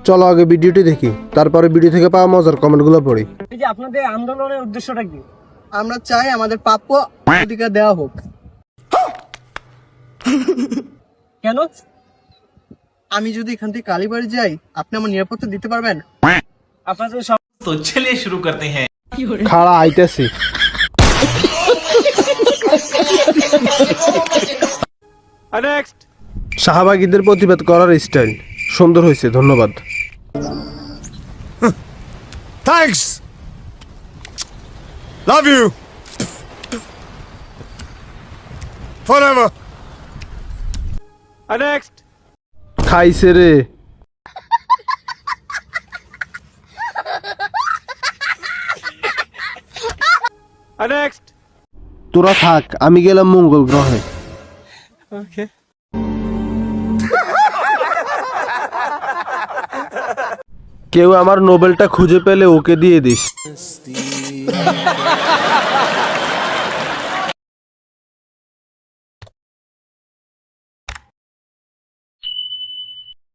চলো আগে ভিডিওটি দেখি, তারপরে ভিডিও থেকে পাওয়া মজার কমেন্টগুলো পড়ি। এই যে আপনাদের আন্দোলনের উদ্দেশ্যটা কি? আমরা চাই আমাদের প্রাপ্য অধিকার দেওয়া হোক। কেন? আমি যদি এখান থেকে কালীবাড়ি যাই, আপনি আমার নিরাপত্তা দিতে পারবেন? আপনাদের সব तो चलिए शुरू करते हैं। খাড়া আইতেছি। শাহবাগীদের প্রতিবাদ করার স্টাইল সুন্দর হয়েছে, ধন্যবাদ। Thanks. Love you. Forever. খাইছে রে। তোরা থাক, আমি গেলাম মঙ্গল গ্রহে। কেউ আমার নোবেলটা খুঁজে পেলে ওকে দিয়ে দিস।